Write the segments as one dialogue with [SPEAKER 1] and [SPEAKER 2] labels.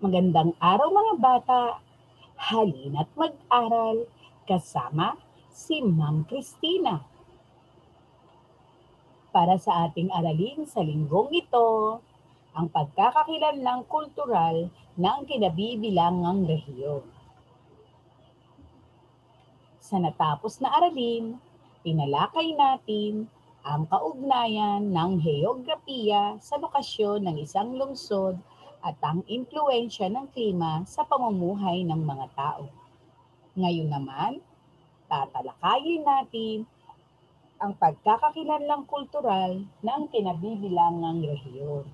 [SPEAKER 1] Magandang araw mga bata! Halina't mag-aral kasama si Ma'am Christina. Para sa ating aralin sa linggong ito, ang pagkakakilanlang kultural ng kinabibilangang rehiyon. Sa natapos na aralin, tinalakay natin ang kaugnayan ng heograpiya sa lokasyon ng isang lungsod at ang impluensya ng klima sa pamumuhay ng mga tao. Ngayon naman, tatalakayin natin ang pagkakakilanlang kultural ng kinabibilangang rehiyon.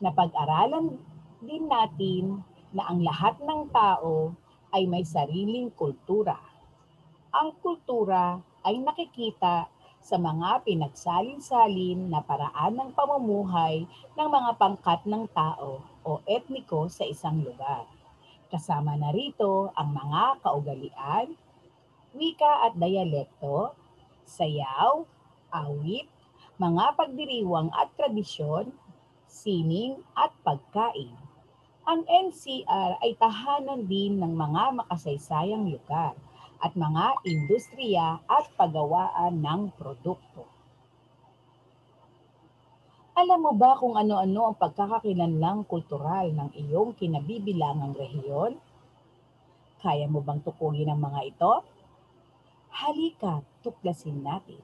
[SPEAKER 1] Napag-aralan din natin na ang lahat ng tao ay may sariling kultura. Ang kultura ay nakikita sa mga pinagsalin-salin na paraan ng pamumuhay ng mga pangkat ng tao o etniko sa isang lugar. Kasama na rito ang mga kaugalian, wika at dialekto, sayaw, awit, mga pagdiriwang at tradisyon, sining at pagkain. Ang NCR ay tahanan din ng mga makasaysayang lugar at mga industriya at paggawaan ng produkto. Alam mo ba kung ano-ano ang pagkakakilanlang kultural ng iyong kinabibilangang rehiyon? Kaya mo bang tukuyin ang mga ito? Halika, tuklasin natin.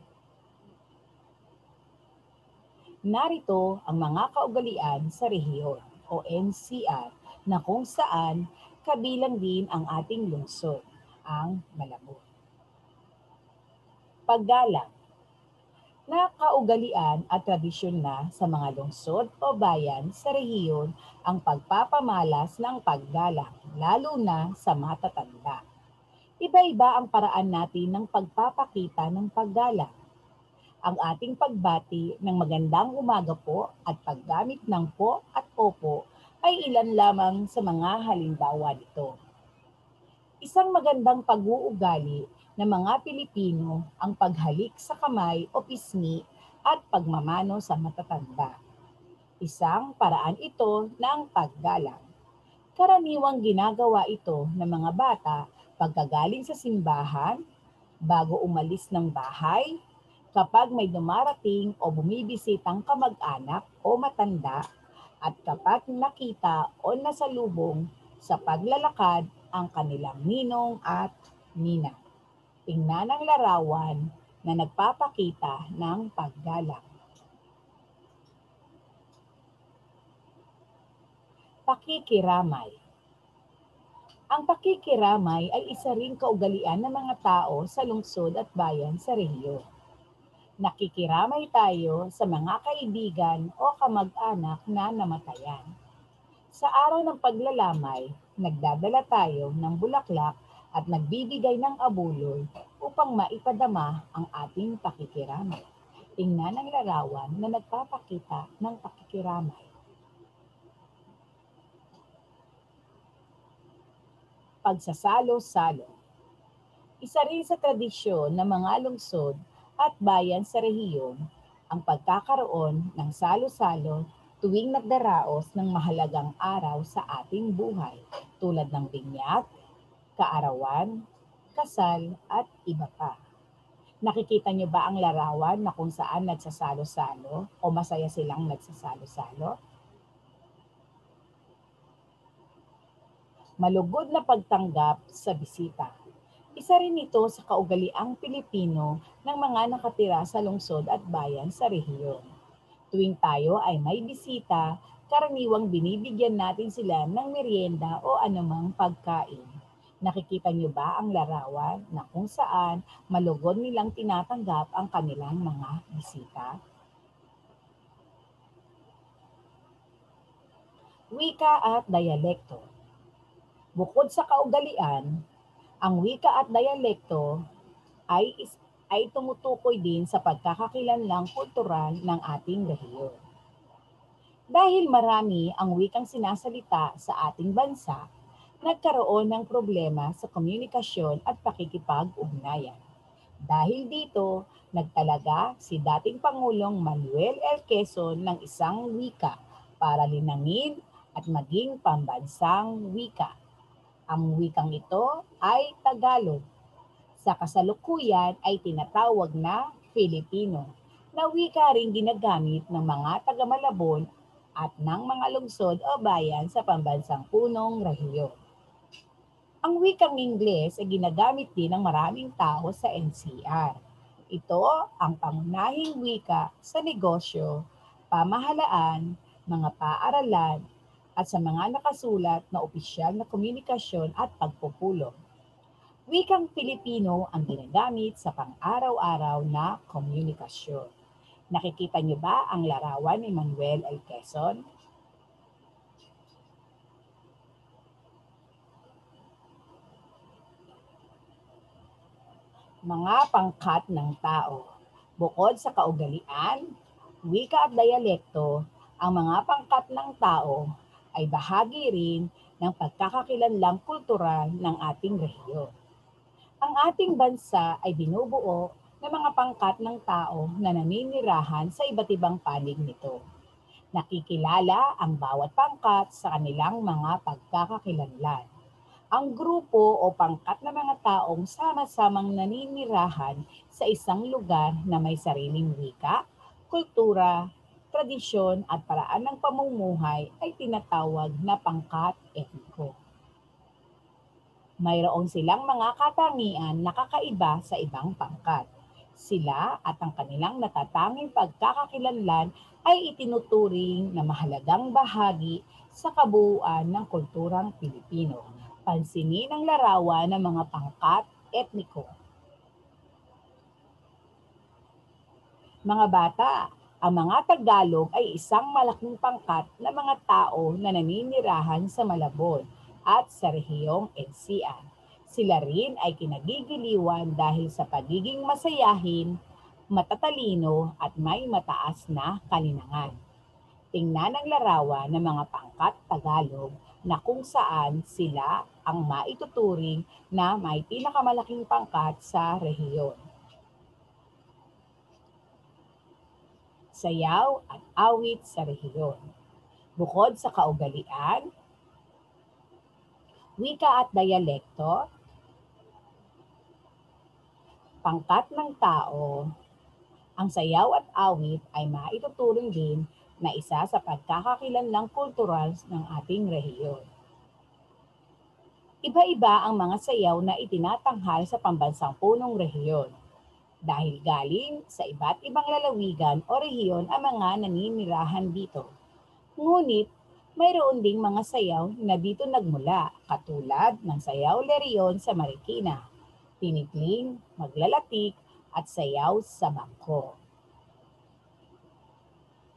[SPEAKER 1] Narito ang mga kaugalian sa rehiyon o NCR na kung saan kabilang din ang ating lungsod, ang Malabon. Paggalang na kaugalian at tradisyon na sa mga lungsod o bayan sa rehiyon ang pagpapamalas ng paggalang, lalo na sa matatanda. Iba-iba ang paraan natin ng pagpapakita ng paggalang. Ang ating pagbati ng magandang umaga po at paggamit ng po at opo ay ilan lamang sa mga halimbawa nito. Isang magandang pag-uugali ng mga Pilipino ang paghalik sa kamay o pisngi at pagmamano sa matatanda. Isang paraan ito ng paggalang. Karaniwang ginagawa ito ng mga bata pagkagaling sa simbahan, bago umalis ng bahay, kapag may dumarating o bumibisitang kamag-anak o matanda, at kapag nakita o nasalubong sa paglalakad ang kanilang ninong at nina. Tingnan ang larawan na nagpapakita ng paggalang. Pakikiramay. Ang pakikiramay ay isa ring kaugalian ng mga tao sa lungsod at bayan sa rehiyon. Nakikiramay tayo sa mga kaibigan o kamag-anak na namatayan. Sa araw ng paglalamay, nagdadala tayo ng bulaklak at nagbibigay ng abuloy upang maipadama ang ating pakikiramay. Tingnan ang larawan na nagpapakita ng pakikiramay. Pagsasalo-salo. Isa rin sa tradisyon ng mga lungsod at bayan sa rehiyon ang pagkakaroon ng salo-salo tuwing nagdaraos ng mahalagang araw sa ating buhay tulad ng binyag, kaarawan, kasal at iba pa. Nakikita niyo ba ang larawan na kung saan nagsasalo-salo o masaya silang nagsasalo-salo? Malugod na pagtanggap sa bisita. Isa rin ito sa kaugaliang Pilipino ng mga nakatira sa lungsod at bayan sa rehiyon. Tuwing tayo ay may bisita, karaniwang binibigyan natin sila ng merienda o anumang pagkain. Nakikita niyo ba ang larawan na kung saan malugod nilang tinatanggap ang kanilang mga bisita? Wika at dialekto. Bukod sa kaugalian, ang wika at dialekto ay tumutukoy din sa pagkakakilanlang kultural ng ating rehiyon. Dahil marami ang wikang sinasalita sa ating bansa, nagkaroon ng problema sa komunikasyon at pakikipag-ugnayan. Dahil dito, nagtalaga si dating Pangulong Manuel L. Quezon ng isang wika para linangin at maging pambansang wika. Ang wikang ito ay Tagalog. Sa kasalukuyan ay tinatawag na Filipino, na wika ring ginagamit ng mga taga-Malabon at ng mga lungsod o bayan sa pambansang punong rehiyon. Ang wikang Ingles ay ginagamit din ng maraming tao sa NCR. Ito ang pangunahing wika sa negosyo, pamahalaan, mga paaralan, at sa mga nakasulat na opisyal na komunikasyon at pagpupulong. Wikang Pilipino ang ginagamit sa pang-araw-araw na komunikasyon. Nakikita niyo ba ang larawan ni Manuel L. Quezon? Mga pangkat ng tao. Bukod sa kaugalian, wika at dialekto, ang mga pangkat ng tao ay bahagi rin ng pagkakakilanlang kultural ng ating rehiyon. Ang ating bansa ay binubuo ng mga pangkat ng tao na naninirahan sa iba't ibang panig nito. Nakikilala ang bawat pangkat sa kanilang mga pagkakakilanlan. Ang grupo o pangkat ng mga taong sama-samang naninirahan sa isang lugar na may sariling wika, kultura, tradisyon at paraan ng pamumuhay ay tinatawag na pangkat etniko. Mayroon silang mga katangian na kakaiba sa ibang pangkat. Sila at ang kanilang natatanging pagkakakilanlan ay itinuturing na mahalagang bahagi sa kabuuan ng kulturang Pilipino. Pansinin ang larawan ng mga pangkat etniko. Mga bata, ang mga Tagalog ay isang malaking pangkat na mga tao na naninirahan sa Malabon at sa rehiyong NCR. Sila rin ay kinagigiliwan dahil sa pagiging masayahin, matatalino at may mataas na kalinangan. Tingnan ang larawan ng mga pangkat Tagalog na kung saan sila ang maituturing na may pinakamalaking pangkat sa rehiyon. Sayaw at awit sa rehiyon. Bukod sa kaugalian, wika at dialekto, pangkat ng tao, ang sayaw at awit ay maituturing din na isa sa pagkakakilanlang kultural ng ating rehiyon. Iba-iba ang mga sayaw na itinatanghal sa pambansang punong rehiyon dahil galing sa iba't ibang lalawigan o rehiyon ang mga naninirahan dito. Ngunit mayroon ding mga sayaw na dito nagmula katulad ng sayaw Lerion sa Marikina, tinikling, maglalatik at sayaw sa bangko.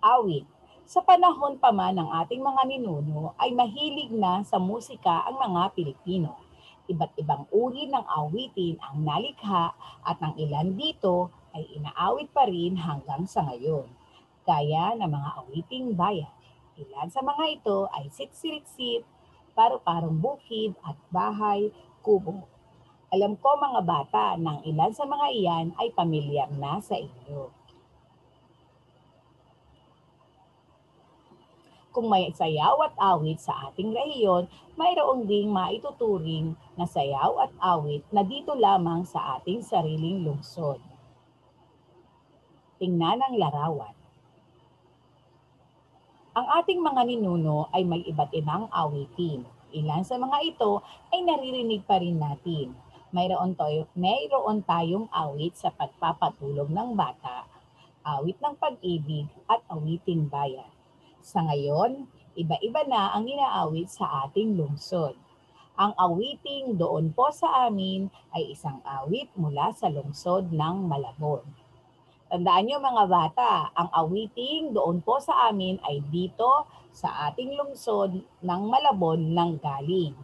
[SPEAKER 1] Awit. Sa panahon pa man ng ating mga ninuno ay mahilig na sa musika ang mga Pilipino. Iba't ibang uri ng awitin ang nalikha at ang ilan dito ay inaawit pa rin hanggang sa ngayon, gaya ng mga awiting bayan. Ilan sa mga ito ay Sitsiritsit, Paru-parong Bukid at Bahay Kubo. Alam ko mga bata ng ilan sa mga iyan ay pamilyar na sa inyo. Kung may sayaw at awit sa ating rehiyon, mayroong ding maituturing na sayaw at awit na dito lamang sa ating sariling lungsod. Tingnan ang larawan. Ang ating mga ninuno ay may iba't ibang awitin. Ilan sa mga ito ay naririnig pa rin natin. Mayroon tayong awit sa pagpapatulog ng bata, awit ng pag-ibig at awiting bayan. Sa ngayon, iba-iba na ang inaawit sa ating lungsod. Ang awiting Doon Po sa Amin ay isang awit mula sa lungsod ng Malabon. Tandaan niyo mga bata, ang awiting Doon Po sa Amin ay dito sa ating lungsod ng Malabon nang galing.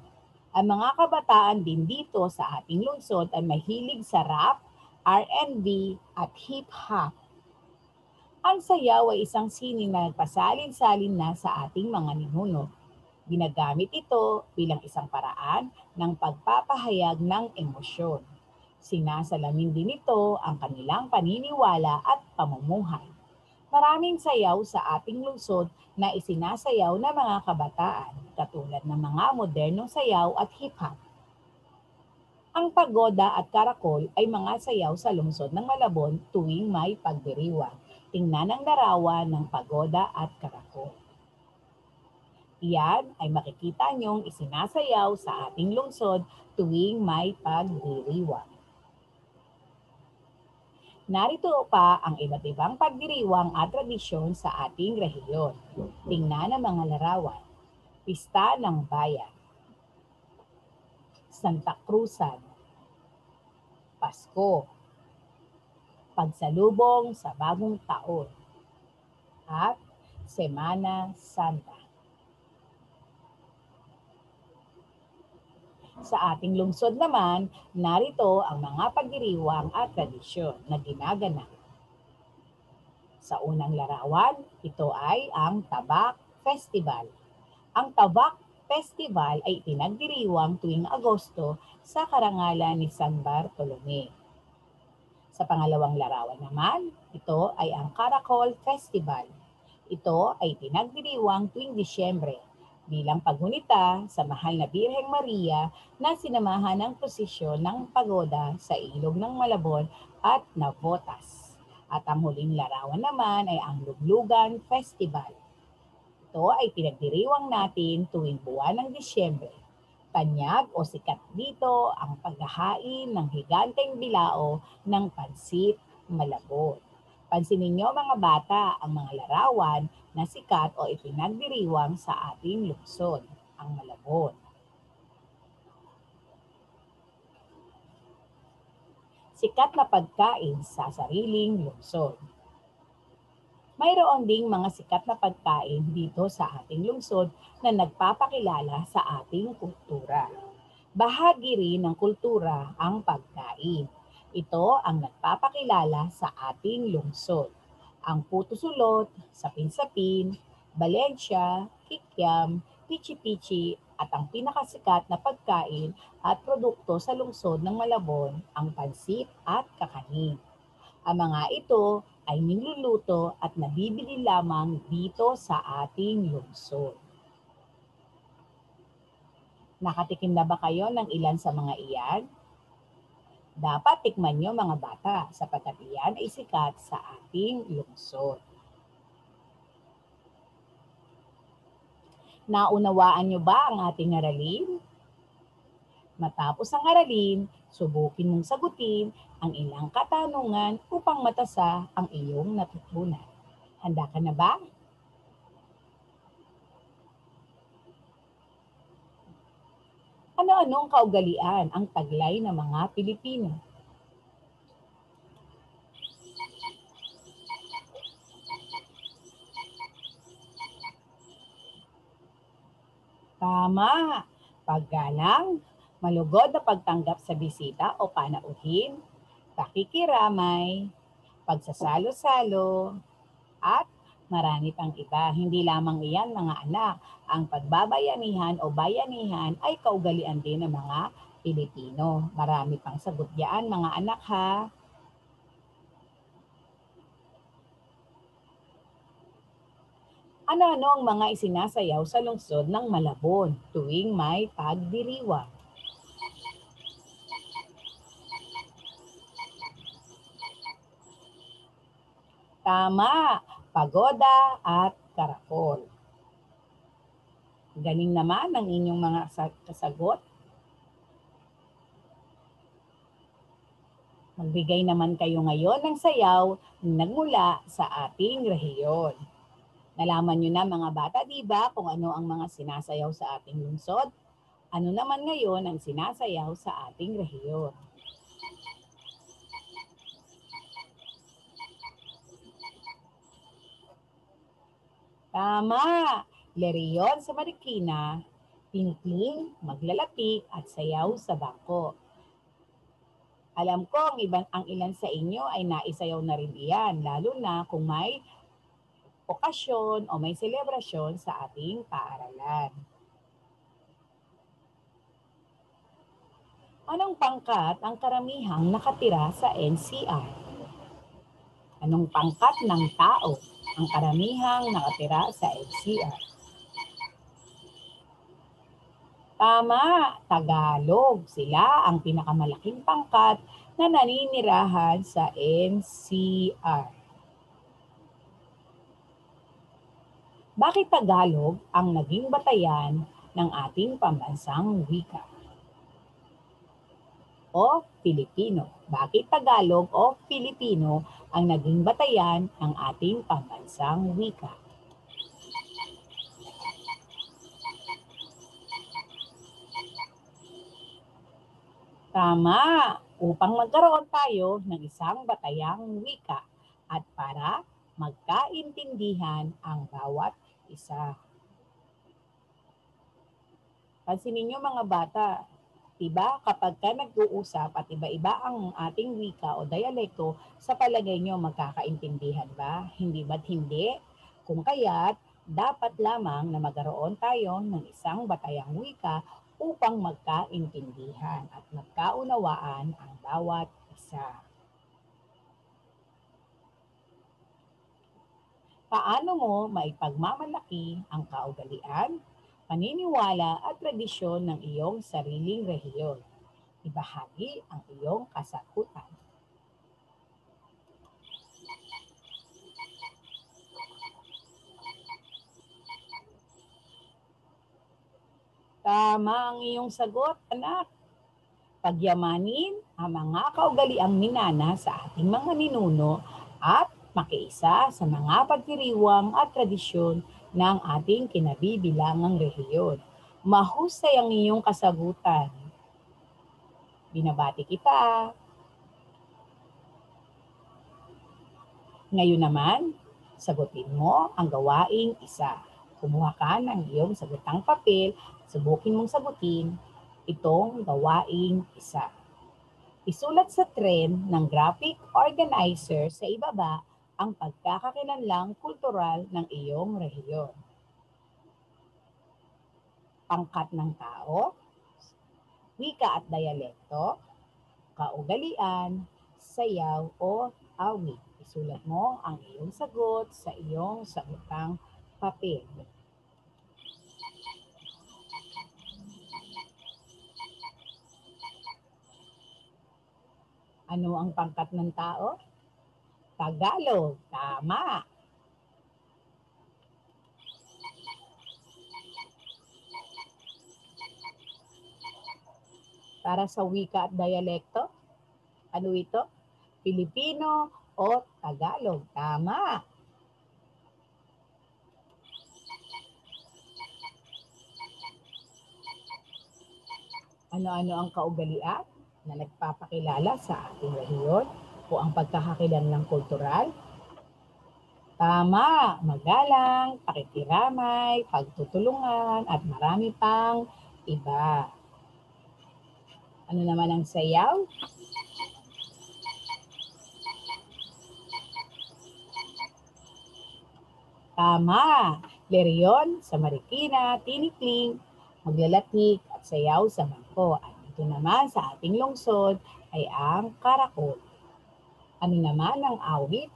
[SPEAKER 1] Ang mga kabataan din dito sa ating lungsod ay mahilig sa rap, R&B at hip-hop. Ang sayaw ay isang sining na nagpasalin-salin na sa ating mga ninuno. Ginagamit ito bilang isang paraan ng pagpapahayag ng emosyon. Sinasalamin din ito ang kanilang paniniwala at pamumuhay. Maraming sayaw sa ating lungsod na isinasayaw ng mga kabataan, katulad ng mga modernong sayaw at hip-hop. Ang pagoda at karakol ay mga sayaw sa lungsod ng Malabon tuwing may pagdiriwang. Tingnan ang larawan ng pagoda at karakol. Iyan ay makikita niyong isinasayaw sa ating lungsod tuwing may pagdiriwang. Narito pa ang iba't ibang pagdiriwang at tradisyon sa ating rehiyon. Tingnan ang mga larawan. Pista ng Bayan, Santa Cruzan, Pasko, Pagsalubong sa Bagong Taon, at Semana Santa. Sa ating lungsod naman, narito ang mga pagdiriwang at tradisyon na ginaganap. Sa unang larawan, ito ay ang Tabak Festival. Ang Tabak Festival ay pinagdiriwang tuwing Agosto sa karangalan ni San Bartolome. Sa pangalawang larawan naman, ito ay ang Caracol Festival. Ito ay pinagdiriwang tuwing Disyembre bilang paggunita sa mahal na Birheng Maria na sinamahan ng prosesyon ng pagoda sa ilog ng Malabon at Navotas. At ang huling larawan naman ay ang Luglugan Festival. Ito ay pinagdiriwang natin tuwing buwan ng Disyembre. Tanyag o sikat dito ang paghahain ng higanteng bilao ng pansit Malabon. Pansinin niyo mga bata ang mga larawan na sikat o ipinagdiriwang sa ating lungsod, ang Malabon. Sikat na pagkain sa sariling lungsod. Mayroon ding mga sikat na pagkain dito sa ating lungsod na nagpapakilala sa ating kultura. Bahagi rin ng kultura ang pagkain. Ito ang nagpapakilala sa ating lungsod. Ang puto sulot, sapin-sapin, balensya, kikiam, pichi-pichi at ang pinakasikat na pagkain at produkto sa lungsod ng Malabon, ang pansit at kakanin. Ang mga ito ay niluluto at nabibili lamang dito sa ating lungsod. Nakatikim na ba kayo ng ilan sa mga iyan? Dapat tikman nyo mga bata sapagkat iyan ay sikat sa ating lungsod. Naunawaan nyo ba ang ating aralin? Matapos ang aralin, subukin mong sagutin ang ilang katanungan upang matasa ang iyong natutunan. Handa ka na ba? Ano-ano ang kaugalian ang taglay ng mga Pilipino? Tama! Paggalang, malugod na pagtanggap sa bisita o panauhin, pakikiramay, pagsasalo-salo, at marami pang iba. Hindi lamang iyan mga anak, ang pagbabayanihan o bayanihan ay kaugalian din ng mga Pilipino. Marami pang sagot diyan mga anak ha. Ano-ano ang mga isinasayaw sa lungsod ng Malabon tuwing may pagdiriwang? Tama, pagoda at karakol. Galing naman ang inyong mga kasagot. Magbigay naman kayo ngayon ng sayaw na nagmula sa ating rehiyon. Nalaman nyo na mga bata, di ba, kung ano ang mga sinasayaw sa ating lungsod? Ano naman ngayon ang sinasayaw sa ating rehiyon? Tama! Leriyon sa Marikina, tinikling, maglalapik at sayaw sa bangko. Alam ko ang ilan sa inyo ay naisayaw na rin iyan, lalo na kung may okasyon o may selebrasyon sa ating paaralan. Anong pangkat ang karamihang nakatira sa NCR? Anong pangkat ng tao? ang karamihang nakatira sa NCR. Tama, Tagalog. Sila ang pinakamalaking pangkat na naninirahan sa NCR. Bakit Tagalog ang naging batayan ng ating pambansang wika? O Filipino. Bakit Tagalog o Filipino ang naging batayan ng ating pambansang wika? Tama, upang magkaroon tayo ng isang batayang wika at para magkaintindihan ang bawat isa. Pansinin niyo mga bata, diba kapag ka nag-uusap at iba-iba ang ating wika o dialekto, sa palagay niyo magkakaintindihan ba? Hindi ba't hindi? Kung kaya't dapat lamang na magkaroon tayo ng isang batayang wika upang magkaintindihan at magkaunawaan ang bawat isa. Paano mo maipagmamalaki ang kaugalian, paniniwala at tradisyon ng iyong sariling rehiyon? Ibahagi ang iyong kasagutan. Tama ang iyong sagot, anak. Pagyamanin ang mga kaugaliang minana sa ating mga ninuno at makiisa sa mga pagdiriwang at tradisyon ng ating kinabibilangang rehiyon. Mahusay ang iyong kasagutan. Binabati kita. Ngayon naman, sagutin mo ang gawaing isa. Kumuha ka ng iyong sagutang papel, subukin mong sagutin itong gawaing isa. Isulat sa trend ng graphic organizer sa ibaba ang pagkakakilanlang kultural ng iyong rehiyon. Pangkat ng tao, wika at dialekto, kaugalian, sayaw o awit. Isulat mo ang iyong sagot sa iyong sagutang papel. Ano ang pangkat ng tao? Tagalog. Tama. Para sa wika at dialekto, ano ito? Filipino o Tagalog. Tama. Ano-ano ang kaugalian na nagpapakilala sa ating rehiyon o ang pagkakakilanlang kultural? Tama, magalang, pakikiramay, pagtutulungan, at marami pang iba. Ano naman ang sayaw? Tama, leryon sa Marikina, tinikling, maglalatik at sayaw sa bangko. At ito naman sa ating lungsod ay ang karakol. Ano naman ang awit?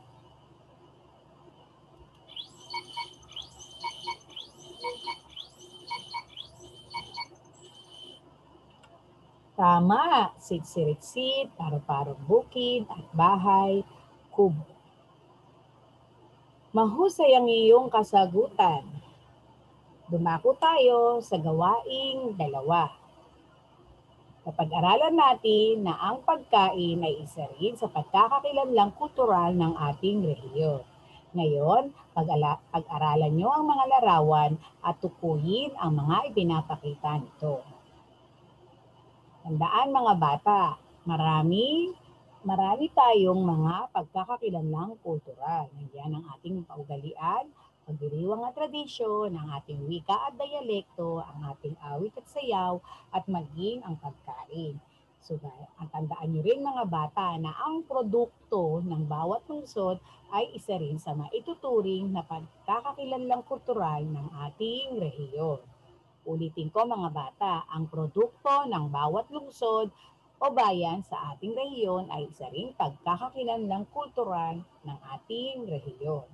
[SPEAKER 1] Tama, sitsiritsit, paru-parong bukid at bahay, kubo. Mahusay ang iyong kasagutan. Dumako tayo sa gawaing dalawa. Napag-aralan natin na ang pagkain ay isa rin sa pagkakakilanlang kultural ng ating rehiyon. Ngayon, pag-aralan nyo ang mga larawan at tukuyin ang mga ipinapakita nito. Tandaan mga bata, marami tayong mga pagkakakilanlang kultural. Nandiyan ang ating paugalian, pagdiriwang at tradisyon, ang ating wika at dialekto, ang ating awit at sayaw, at maging ang pagkain. So, ang tandaan nyo rin mga bata na ang produkto ng bawat lungsod ay isa rin sa maituturing na pagkakakilanlang kultural ng ating rehiyon. Ulitin ko mga bata, ang produkto ng bawat lungsod o bayan sa ating rehiyon ay isa ring pagkakakilanlang kultural ng ating rehiyon.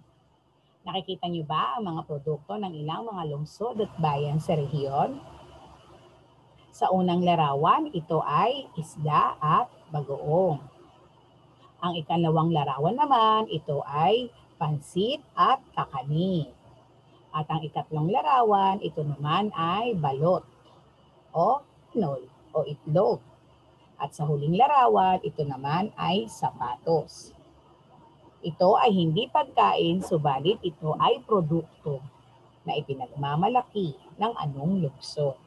[SPEAKER 1] Nakikita niyo ba ang mga produkto ng ilang mga lungsod at bayan sa rehiyon? Sa unang larawan, ito ay isda at bagoong. Ang ikalawang larawan naman, ito ay pansit at kakani. At ang ikatlong larawan, ito naman ay balot o pinoy o itlog. At sa huling larawan, ito naman ay sapatos. Ito ay hindi pagkain, subalit ito ay produkto na ipinagmamalaki ng anong lungsod.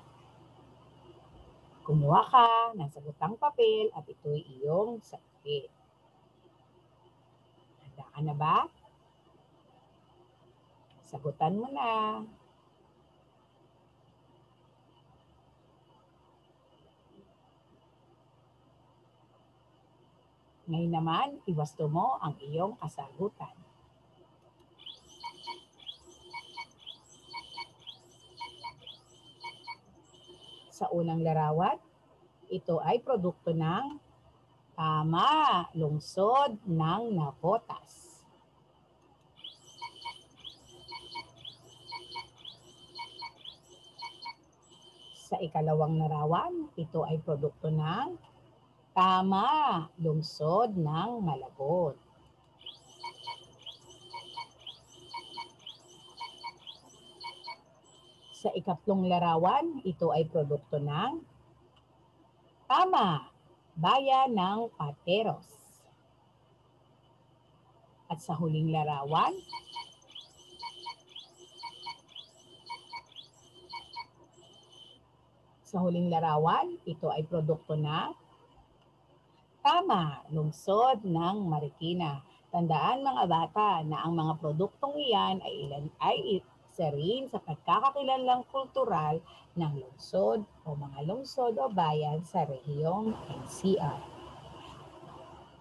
[SPEAKER 1] Kumuha ka ng sagutang papel at ito'y iyong sagutin. Handa ka na ba? Sagutan mo na. Ngayon naman, iwasto mo ang iyong kasagutan. Sa unang larawan, ito ay produkto ng tama, lungsod ng Navotas. Sa ikalawang larawan, ito ay produkto ng tama, lungsod ng Malabon. Sa ikatlong larawan, ito ay produkto ng tama, bayan ng Pateros. At sa huling larawan, ito ay produkto ng tama, lungsod ng Marikina. Tandaan mga bata na ang mga produktong iyan ay isa rin sa pagkakakilanlang kultural ng lungsod o mga lungsod o bayan sa rehiyong NCR.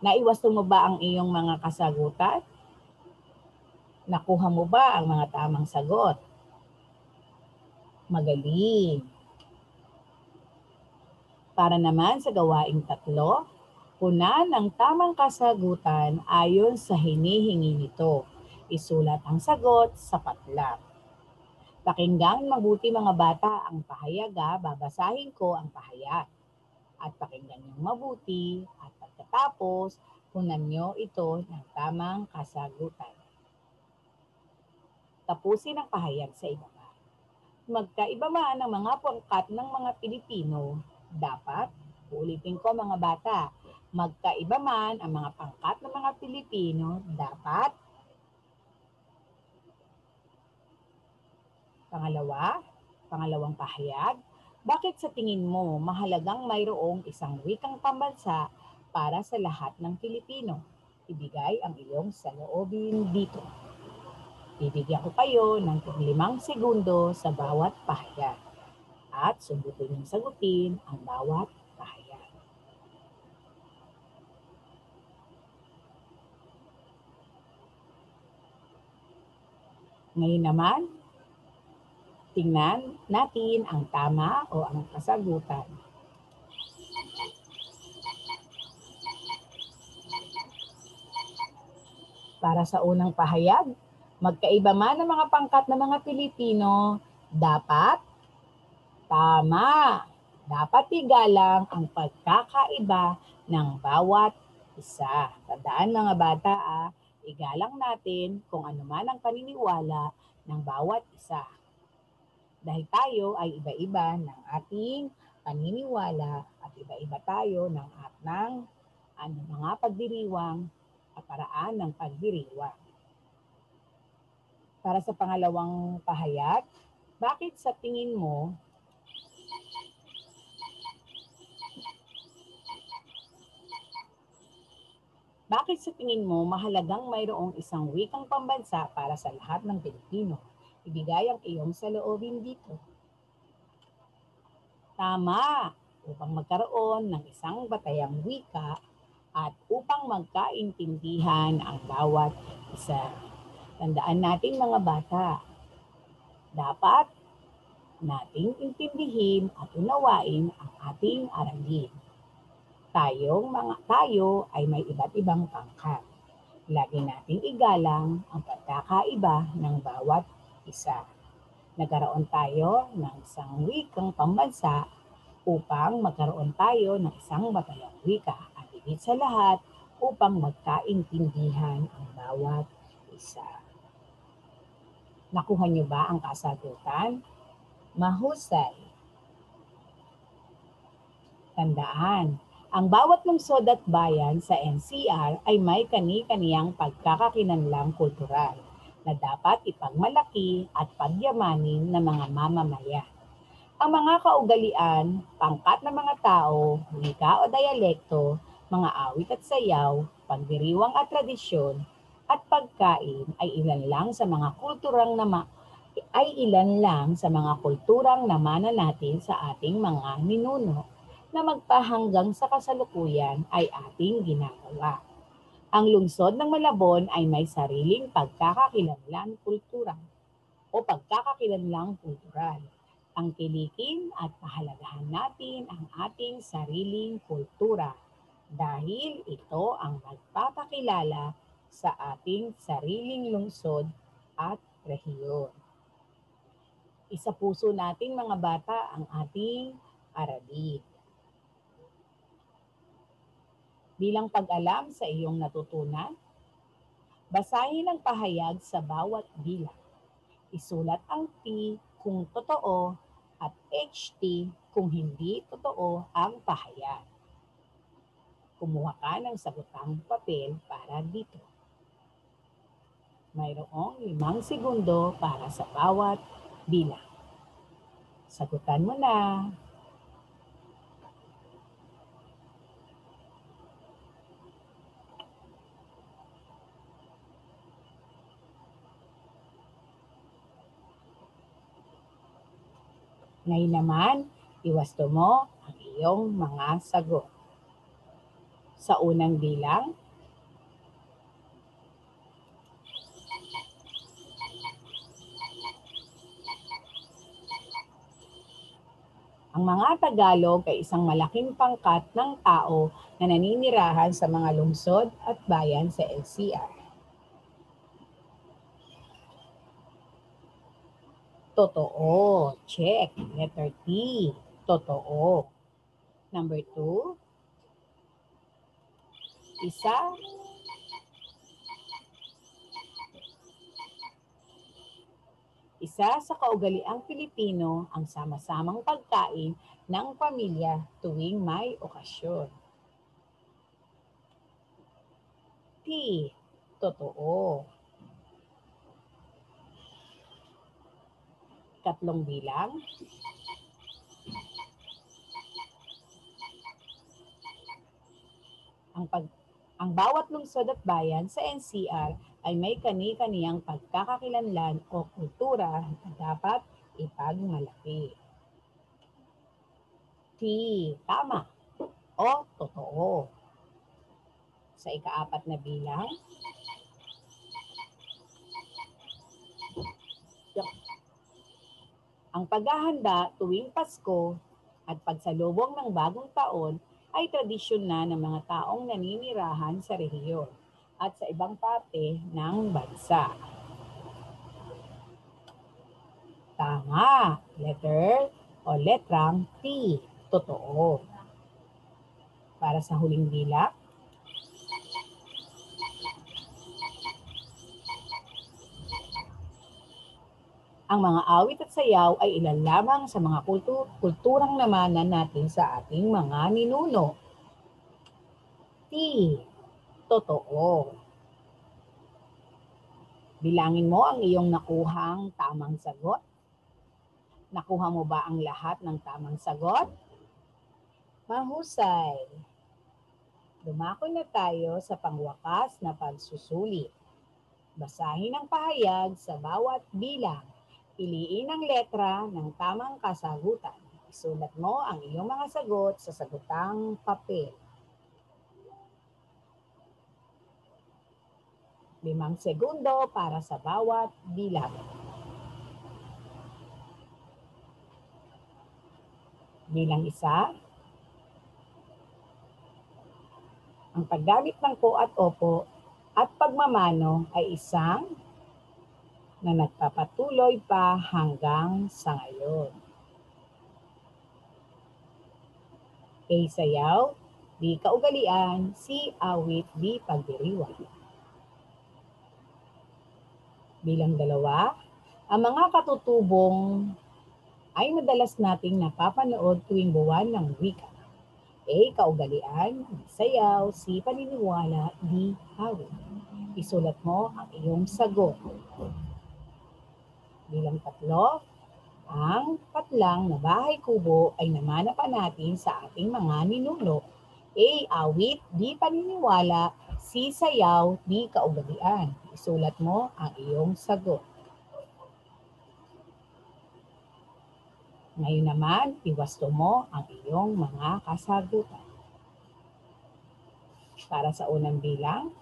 [SPEAKER 1] Naiwasto mo ba ang iyong mga kasagutan? Nakuha mo ba ang mga tamang sagot? Magaling! Para naman sa gawaing 3, punan ang tamang kasagutan ayon sa hinihingi nito. Isulat ang sagot sa patlang. Pakinggan mabuti mga bata ang pahayag, babasahin ko ang pahayag. At pakinggan niyong mabuti at pagkatapos, punan niyo ito ng tamang kasagutan. Tapusin ang pahayag sa ibaba. Magkaiba man ang mga pangkat ng mga Pilipino, dapat, ulitin ko mga bata, magkaiba man ang mga pangkat ng mga Pilipino, dapat. Pangalawang pahayag, bakit sa tingin mo mahalagang mayroong isang wikang pambansa para sa lahat ng Pilipino? Ibigay ang iyong saloobin dito. Bibigyan ko kayo ng 5 segundo sa bawat pahayag at subutin niyong sagutin ang bawat pahayag. Ngayon naman, tingnan natin ang tama o ang kasagutan. Para sa unang pahayag, magkaiba man ang mga pangkat ng mga Pilipino, dapat, tama, dapat igalang ang pagkakaiba ng bawat isa. Tandaan mga bata, igalang natin kung ano man ang paniniwala ng bawat isa. Dahil tayo ay iba-iba ng ating paniniwala at iba-iba tayo ng mga pagdiriwang at paraan ng pagdiriwang. Para sa pangalawang pahayag, bakit sa tingin mo mahalagang mayroong isang wikang pambansa para sa lahat ng Pilipino? Ibigay ang iyong saloobin dito. Tama, upang magkaroon ng isang batayang wika at upang magkaintindihan ang bawat isa. Tandaan natin mga bata, dapat nating intindihin at unawain ang ating aralin. Tayo ay may iba't ibang pangkat. Lagi nating igalang ang pagkakaiba ng bawat isa. Nagkaroon tayo ng isang wikang pambansa upang magkaroon tayo ng isang batayang wika at higit sa lahat upang magkaintindihan ang bawat isa. Nakuha niyo ba ang kasagutan? Mahusay. Tandaan, ang bawat lungsod at bayan sa NCR ay may kani-kaniyang pagkakakinanlang kultural na dapat ipagmalaki at pagyamanin ng mga mamamayan. Ang mga kaugalian, pangkat ng mga tao, wika o dialekto, mga awit at sayaw, pagdiriwang at tradisyon, at pagkain ay ilan lang sa mga kulturang namana natin sa ating mga ninuno na magpahanggang sa kasalukuyan ay ating ginagawa. Ang lungsod ng Malabon ay may sariling pagkakakilanlan kultural. Tangkilikin at pahalagahan natin ang ating sariling kultura dahil ito ang magpapakilala sa ating sariling lungsod at rehiyon. Isa puso nating mga bata ang ating aralin. Bilang pag-alam sa iyong natutunan, basahin ang pahayag sa bawat bilang. Isulat ang T kung totoo at HT kung hindi totoo ang pahayag. Kumuha ka ng sagutang papel para dito. Mayroong 5 segundo para sa bawat bilang. Sagutan mo na. Ngayon naman, iwasto mo ang iyong mga sagot. Sa unang bilang, ang mga Tagalog ay isang malaking pangkat ng tao na naninirahan sa mga lungsod at bayan sa NCR. Totoo. Check. Letter T. Totoo. Number 2. Isa. Isa sa kaugaliang Pilipino ang sama-samang pagkain ng pamilya tuwing may okasyon. T. Totoo. Tatlong bilang. Ang bawat lungsod at bayan sa NCR ay may kani-kaniyang pagkakakilanlan o kultura na dapat ipagmalaki. T. Tama o totoo. Sa ika-4 na bilang, ang paghahanda tuwing Pasko at pagsalubong ng bagong taon ay tradisyon na ng mga taong naninirahan sa rehiyon at sa ibang parte ng bansa. Tama. Letrang T. Totoo. Para sa huling bilang, ang mga awit at sayaw ay ilan lamang sa mga kulturang namanan natin sa ating mga ninuno. T. Totoo. Bilangin mo ang iyong nakuhang tamang sagot. Nakuha mo ba ang lahat ng tamang sagot? Mahusay. Dumako na tayo sa pangwakas na pagsusulit. Basahin ang pahayag sa bawat bilang. Piliin ang letra ng tamang kasagutan. Isulat mo ang iyong mga sagot sa sagutang papel. 5 segundo para sa bawat bilang. Bilang 1, ang paggamit ng po at opo at pagmamano ay isang na nagpapatuloy pa hanggang sa ngayon. A. Sayaw, B. Kaugalian, C. Awit, D. Pagdiriwang. Bilang 2, ang mga katutubong ay madalas nating napapanood tuwing buwan ng wika. A. Kaugalian, B. Sayaw, C. Paniniwala, D. Awit. Isulat mo ang iyong sagot. Bilang 3, ang patlang na bahay kubo ay namanapan natin sa ating mga ninuno. A. Awit, B. Paniniwala, C. Sayaw, D. Kaugalian. Isulat mo ang iyong sagot. Ngayon naman, iwasto mo ang iyong mga kasagutan. Para sa unang bilang,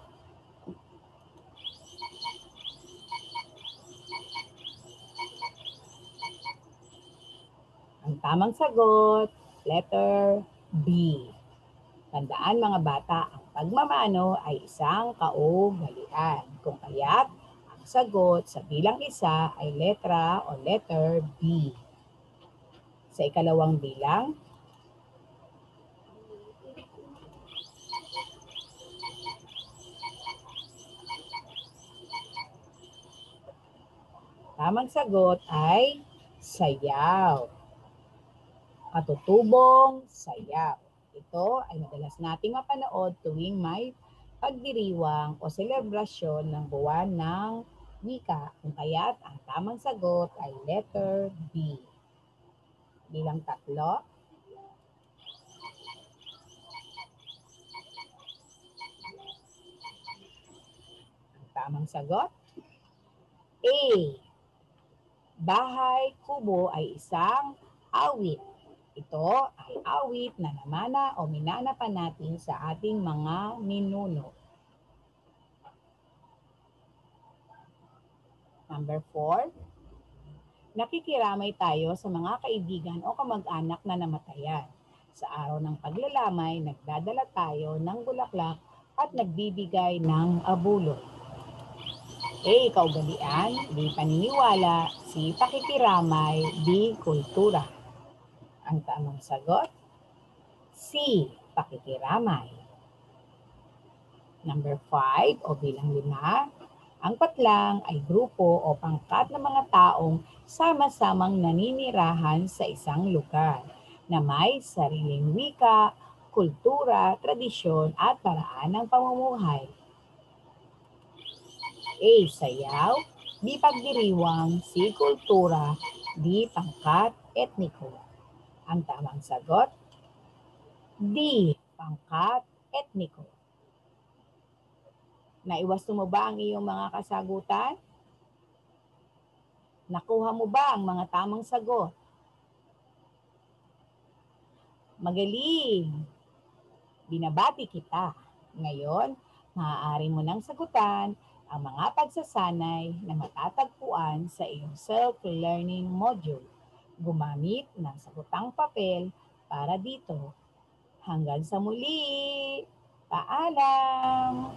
[SPEAKER 1] ang tamang sagot, letter B. Tandaan mga bata, ang pagmamano ay isang kaugalian. Kung kaya't, ang sagot sa bilang 1 ay letra o letter B. Sa ikalawang bilang, tamang sagot ay sayaw. Katutubong sayaw. Ito ay madalas nating mapanood tuwing may pagdiriwang o selebrasyon ng buwan ng wika. Kung kaya't ang tamang sagot ay letter B. Bilang 3, ang tamang sagot, A. Bahay kubo ay isang awit. Ito ay awit na namana o minana pa natin sa ating mga ninuno. Number 4, nakikiramay tayo sa mga kaibigan o kamag-anak na namatayan. Sa araw ng paglalamay, nagdadala tayo ng bulaklak at nagbibigay ng abuloy. A. Kaugalian, B. Paniniwala, C. Pakikiramay, D. Kultura. Ang tamang sagot, C. Pakikiramay. Number 5 o bilang 5, ang patlang ay grupo o pangkat ng mga taong sama-samang naninirahan sa isang lugar na may sariling wika, kultura, tradisyon at paraan ng pamumuhay. A. Sayaw, B. Pagdiriwang, C. Kultura, D. Pangkat etniko. Ang tamang sagot, D. Pangkat etniko. Naiwasto mo ba ang iyong mga kasagutan? Nakuha mo ba ang mga tamang sagot? Magaling! Binabati kita. Ngayon, maaari mo nang sagutan ang mga pagsasanay na matatagpuan sa iyong self-learning module. Gumamit ng sagutang papel para dito. Hanggang sa muli! Paalam!